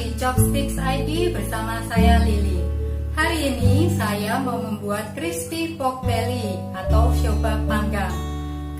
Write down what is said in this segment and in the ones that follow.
di Chopsticks ID bersama saya Lili. Hari ini saya mau membuat crispy pork belly atau siopak panggang.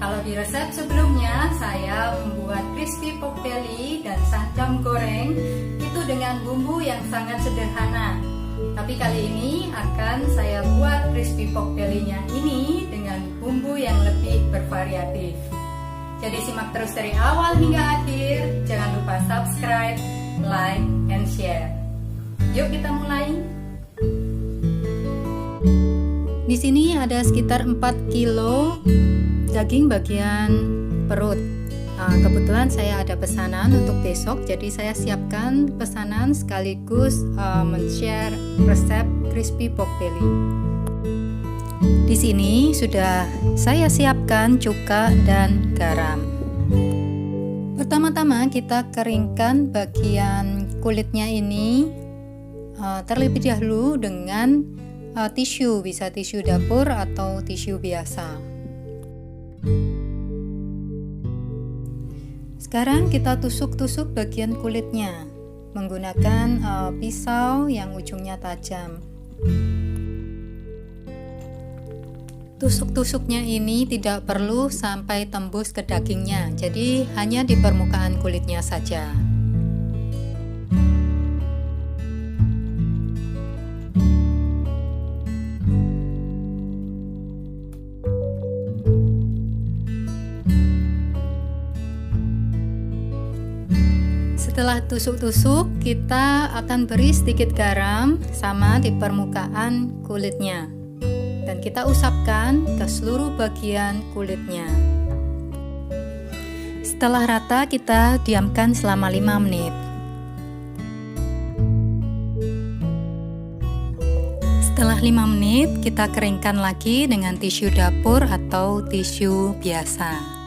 Kalau di resep sebelumnya saya membuat crispy pork belly dan sancam goreng itu dengan bumbu yang sangat sederhana. Tapi kali ini akan saya buat crispy pork belly-nya ini dengan bumbu yang lebih bervariatif. Jadi simak terus dari awal hingga akhir. Jangan lupa subscribe, like, and share. Yuk kita mulai. Di sini ada sekitar 4 kilo daging bagian perut. Kebetulan saya ada pesanan untuk besok, jadi saya siapkan pesanan sekaligus men-share resep crispy pork belly. Di sini sudah saya siapkan cuka dan garam. Pertama-tama kita keringkan bagian kulitnya ini terlebih dahulu dengan tisu, bisa tisu dapur atau tisu biasa. Sekarang kita tusuk-tusuk bagian kulitnya menggunakan pisau yang ujungnya tajam. Tusuk-tusuknya ini tidak perlu sampai tembus ke dagingnya, jadi hanya di permukaan kulitnya saja. Setelah tusuk-tusuk, kita akan beri sedikit garam sama di permukaan kulitnya. Dan kita usapkan ke seluruh bagian kulitnya. Setelah rata, kita diamkan selama 5 menit. Setelah 5 menit, kita keringkan lagi dengan tisu dapur atau tisu biasa.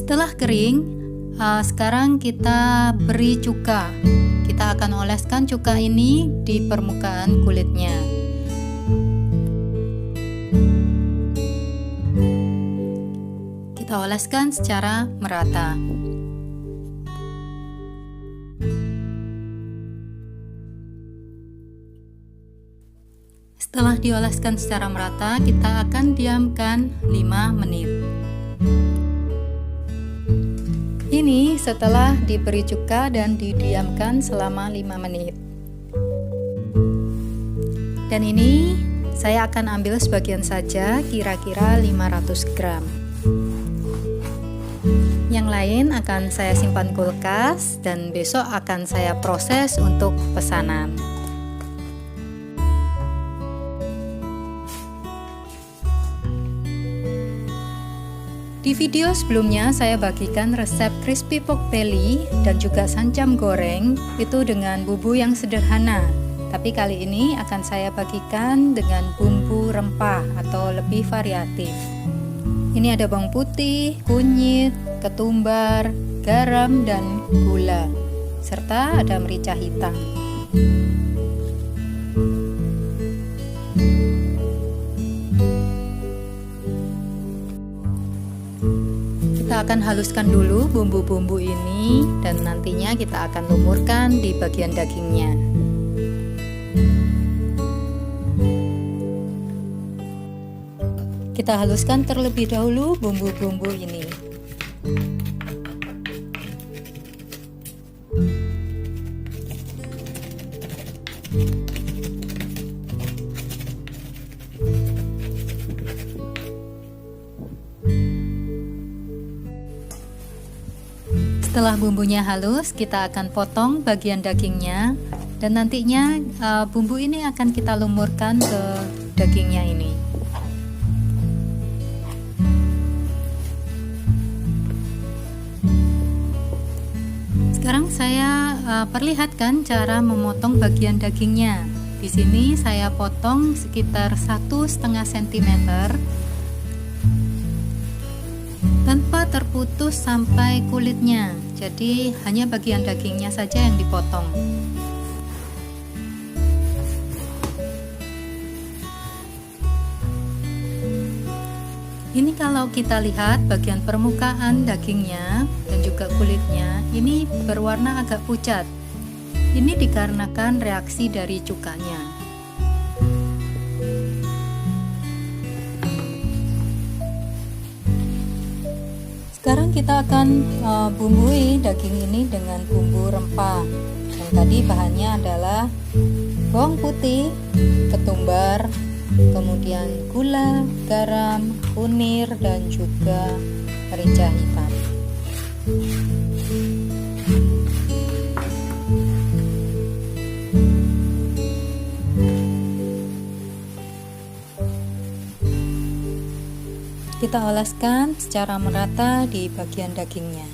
Setelah kering, sekarang kita beri cuka. Kita akan oleskan cuka ini di permukaan kulitnya. Kita oleskan secara merata. Setelah dioleskan secara merata, kita akan diamkan 5 menit. Ini setelah diberi cuka dan didiamkan selama 5 menit. Dan ini saya akan ambil sebagian saja, kira-kira 500 gram. Yang lain akan saya simpan kulkas dan besok akan saya proses untuk pesanan. Di video sebelumnya saya bagikan resep crispy pork belly dan juga sancam goreng itu dengan bumbu yang sederhana. Tapi kali ini akan saya bagikan dengan bumbu rempah atau lebih variatif. Ini ada bawang putih, kunyit, ketumbar, garam, dan gula. Serta ada merica hitam. Kita akan haluskan dulu bumbu-bumbu ini dan nantinya kita akan lumurkan di bagian dagingnya. Kita haluskan terlebih dahulu bumbu-bumbu ini. Setelah bumbunya halus, kita akan potong bagian dagingnya dan nantinya bumbu ini akan kita lumurkan ke dagingnya ini. Sekarang saya perlihatkan cara memotong bagian dagingnya. Di sini saya potong sekitar 1,5 cm tanpa terputus sampai kulitnya, jadi hanya bagian dagingnya saja yang dipotong. Ini kalau kita lihat bagian permukaan dagingnya dan juga kulitnya, ini berwarna agak pucat. Ini dikarenakan reaksi dari cukanya. Sekarang kita akan bumbui daging ini dengan bumbu rempah. Yang tadi bahannya adalah bawang putih, ketumbar, kemudian gula, garam, kunir, dan juga merica hitam. Kita oleskan secara merata di bagian dagingnya.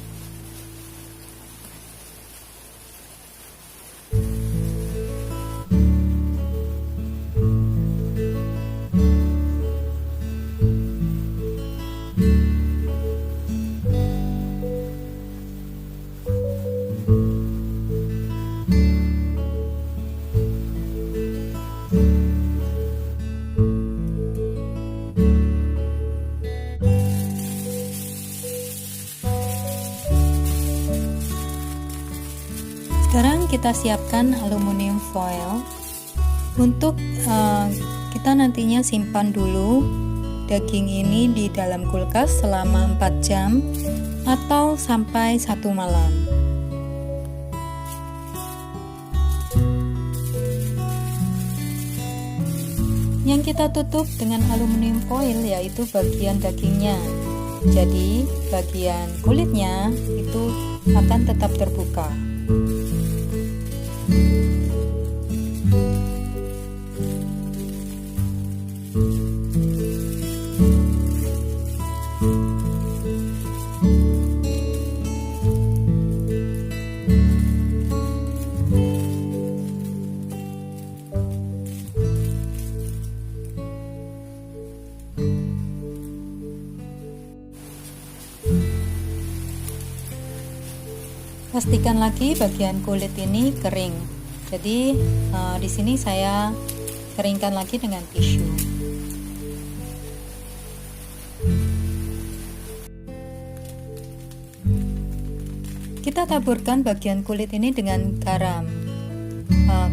Sekarang kita siapkan aluminium foil untuk kita nantinya simpan dulu daging ini di dalam kulkas selama 4 jam atau sampai 1 malam. Yang kita tutup dengan aluminium foil yaitu bagian dagingnya. Jadi bagian kulitnya itu akan tetap terbuka. Pastikan lagi bagian kulit ini kering. Jadi di sini saya keringkan lagi dengan tisu. Kita taburkan bagian kulit ini dengan garam.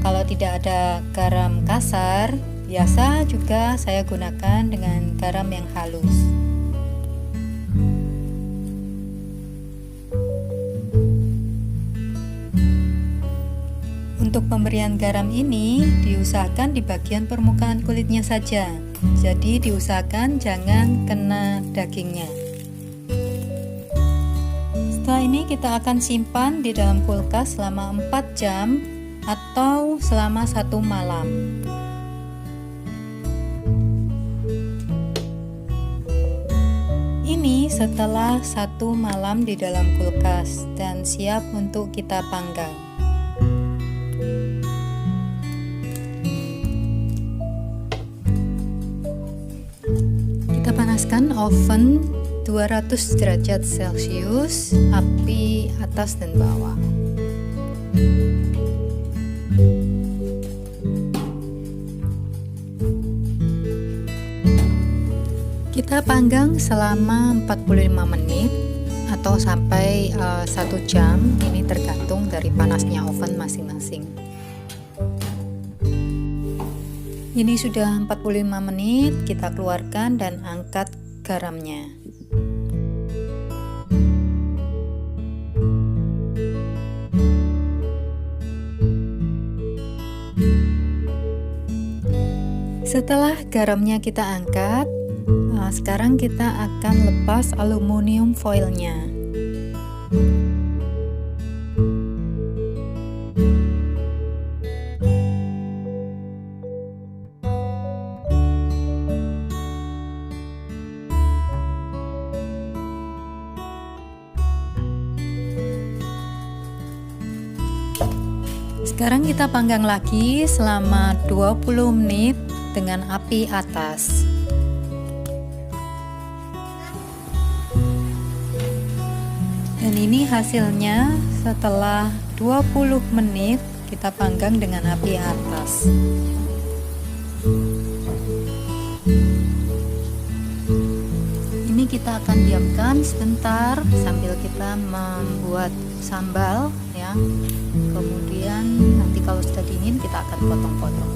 Kalau tidak ada garam kasar, biasa juga saya gunakan dengan garam yang halus. Untuk pemberian garam ini diusahakan di bagian permukaan kulitnya saja. Jadi diusahakan jangan kena dagingnya. Setelah ini kita akan simpan di dalam kulkas selama 4 jam atau selama 1 malam. Ini setelah 1 malam di dalam kulkas dan siap untuk kita panggang. Kita panaskan oven 200 derajat Celcius, api atas dan bawah. Kita panggang selama 45 menit atau sampai 1 jam, ini tergantung dari panasnya oven masing-masing. Ini sudah 45 menit, kita keluarkan dan angkat garamnya. Setelah garamnya kita angkat, sekarang kita akan lepas aluminium foilnya. Sekarang kita panggang lagi selama 20 menit dengan api atas. Dan ini hasilnya setelah 20 menit kita panggang dengan api atas. Ini kita akan diamkan sebentar sambil kita membuat sambal ya. Kemudian nanti kalau sudah dingin kita akan potong-potong.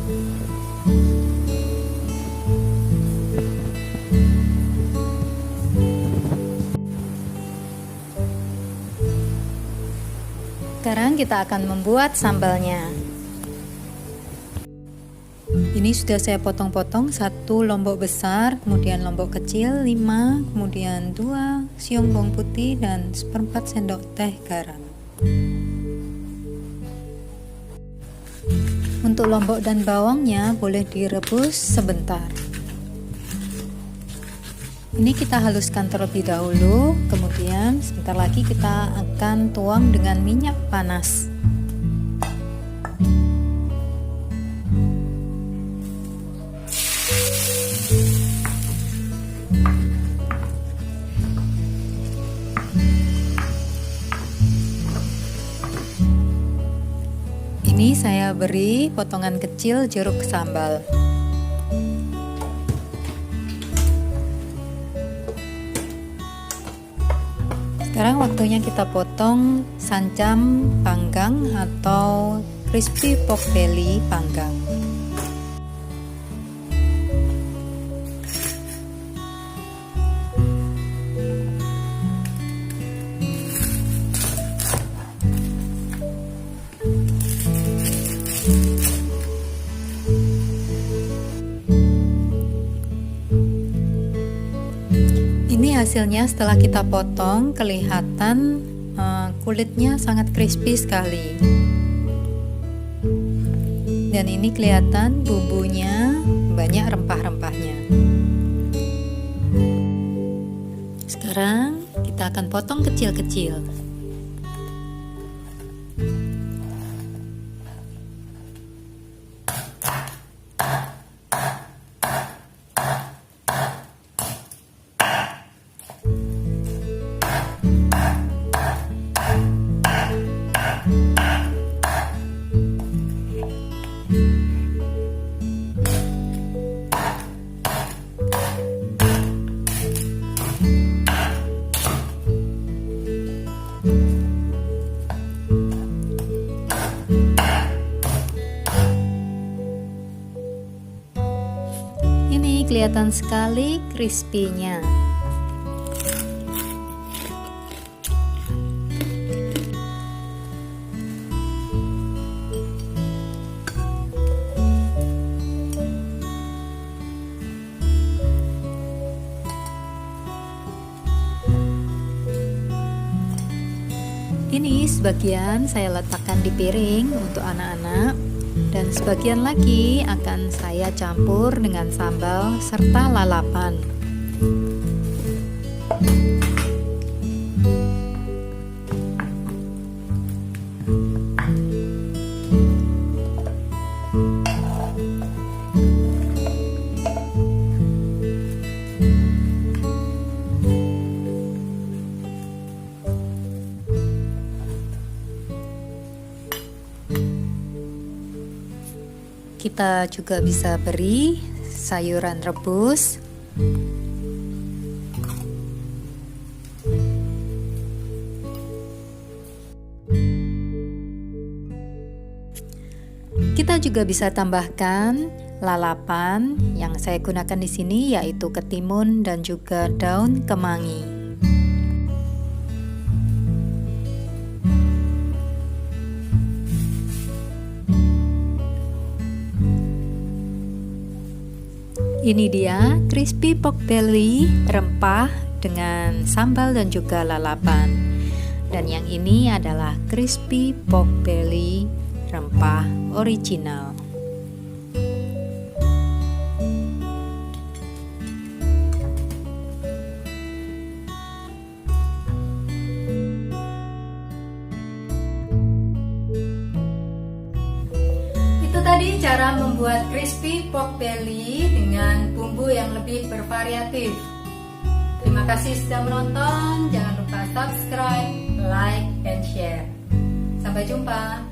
Sekarang kita akan membuat sambalnya. Ini sudah saya potong-potong, 1 lombok besar, kemudian lombok kecil 5, kemudian 2 siung bawang putih dan 1/4 sendok teh garam. Untuk lombok dan bawangnya boleh direbus sebentar. Ini kita haluskan terlebih dahulu, kemudian sebentar lagi kita akan tuang dengan minyak panas. Ini saya beri potongan kecil jeruk sambal. Sekarang waktunya kita potong sancam panggang atau crispy pork belly panggang. Ini hasilnya setelah kita potong, kelihatan kulitnya sangat crispy sekali. Dan ini kelihatan bumbunya banyak rempah-rempahnya. Sekarang kita akan potong kecil-kecil. Ini kelihatan sekali crispy-nya. Ini sebagian saya letakkan di piring untuk anak-anak, dan sebagian lagi akan saya campur dengan sambal serta lalapan. Kita juga bisa beri sayuran rebus. Kita juga bisa tambahkan lalapan yang saya gunakan di sini, yaitu ketimun dan juga daun kemangi. Ini dia crispy pork belly rempah dengan sambal dan juga lalapan. Dan yang ini adalah crispy pork belly rempah original. Tadi cara membuat crispy pork belly dengan bumbu yang lebih bervariatif. Terima Terima kasih sudah menonton. Jangan lupa subscribe, like, and share. Sampai jumpa.